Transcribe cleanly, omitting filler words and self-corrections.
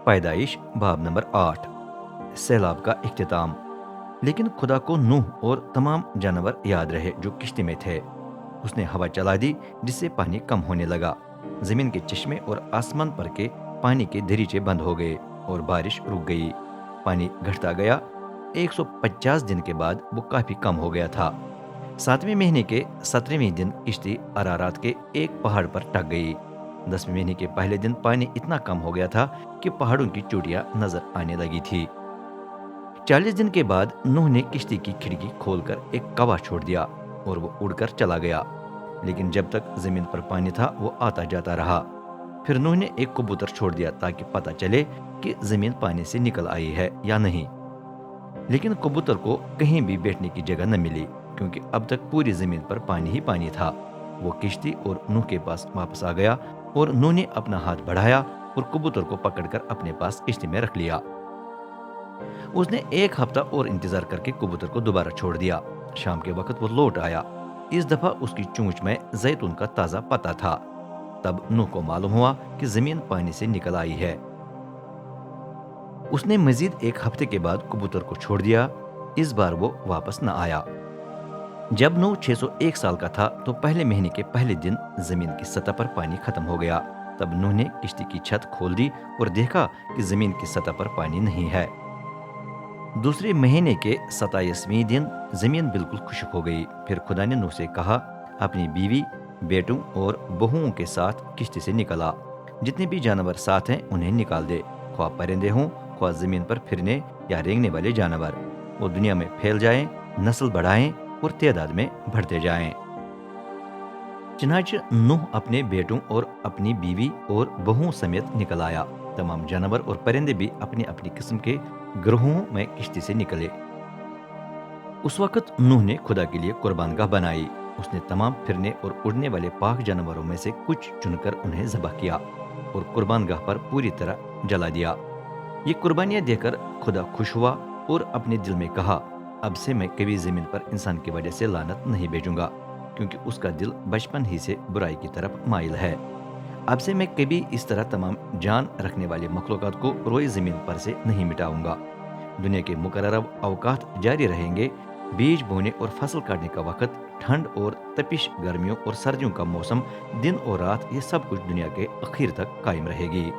پیدائش باب نمبر 8 سیلاب کا اختتام۔ لیکن خدا کو نوح اور تمام جانور یاد رہے جو کشتی میں تھے۔ اس نے ہوا چلا دی جس سے پانی کم ہونے لگا، زمین کے چشمے اور آسمان پر کے پانی کے دریچے بند ہو گئے اور بارش رک گئی۔ پانی گھٹتا گیا، 150 دن کے بعد وہ کافی کم ہو گیا تھا۔ 7ویں مہینے کے 17ویں دن کشتی ارارات کے ایک پہاڑ پر ٹک گئی۔ 10ویں مہینے کے پہلے دن پانی اتنا کم ہو گیا تھا کہ پہاڑوں کی چوٹیاں نظر آنے لگی تھی۔ 40 دن کے بعد نوح نے کشتی کی کھڑکی کھول کر ایک کوا چھوڑ دیا اور وہ اڑ کر چلا گیا، لیکن جب تک زمین پر پانی تھا وہ آتا جاتا رہا۔ پھر نوح نے ایک کبوتر چھوڑ دیا تاکہ پتہ چلے کہ زمین پانی سے نکل آئی ہے یا نہیں، لیکن کبوتر کو کہیں بھی بیٹھنے کی جگہ نہ ملی کیونکہ اب تک پوری زمین پر پانی ہی پانی تھا۔ وہ کشتی اور نوح کے پاس واپس آ گیا اور نوح نے اپنا ہاتھ بڑھایا اور کبوتر کو پکڑ کر اپنے پاس کشتی میں رکھ لیا۔ اس نے 1 ہفتہ اور انتظار کر کے کبوتر کو دوبارہ چھوڑ دیا۔ شام کے وقت وہ لوٹ آیا۔ اس دفعہ اس کی چونچ میں زیتون کا تازہ پتا تھا۔ تب نوح کو معلوم ہوا کہ زمین پانی سے نکل آئی ہے۔ اس نے مزید 1 ہفتے کے بعد کبوتر کو چھوڑ دیا۔ اس بار وہ واپس نہ آیا۔ جب نوح 601 سال کا تھا تو پہلے مہینے کے پہلے دن زمین کی سطح پر پانی ختم ہو گیا۔ تب نوح نے کشتی کی چھت کھول دی اور دیکھا کہ زمین کی سطح پر پانی نہیں ہے۔ دوسرے مہینے کے 27ویں دن زمین بالکل خشک ہو گئی۔ پھر خدا نے نوح سے کہا، اپنی بیوی، بیٹوں اور بہوؤں کے ساتھ کشتی سے نکل آ۔ جتنے بھی جانور ساتھ ہیں انہیں نکال دے، خواہ پرندے ہوں، خواہ زمین پر پھرنے یا رینگنے والے جانور۔ وہ دنیا میں پھیل جائیں، نسل بڑھائیں اور تعداد میں بڑھتے جائیں۔ چنانچہ نوح اپنے بیٹوں اور اپنی بیوی اور بہوؤں سمیت نکل آیا۔ تمام جانور اور پرندے بھی اپنی اپنی قسم کے گروہوں میں کشتی سے نکلے۔ اس وقت نوح نے خدا کے لیے قربان گاہ بنائی۔ اس نے تمام پھرنے اور اڑنے والے پاک جانوروں میں سے کچھ چن کر انہیں ذبح کیا اور قربان گاہ پر پوری طرح جلا دیا۔ یہ قربانیاں دے کر خدا خوش ہوا اور اپنے دل میں کہا، اب سے میں کبھی زمین پر انسان کی وجہ سے لعنت نہیں بھیجوں گا، کیونکہ اس کا دل بچپن ہی سے برائی کی طرف مائل ہے۔ اب سے میں کبھی اس طرح تمام جان رکھنے والے مخلوقات کو روئے زمین پر سے نہیں مٹاؤں گا۔ دنیا کے مقررہ اوقات جاری رہیں گے، بیج بونے اور فصل کاٹنے کا وقت، ٹھنڈ اور تپش، گرمیوں اور سردیوں کا موسم، دن اور رات، یہ سب کچھ دنیا کے اخیر تک قائم رہے گی۔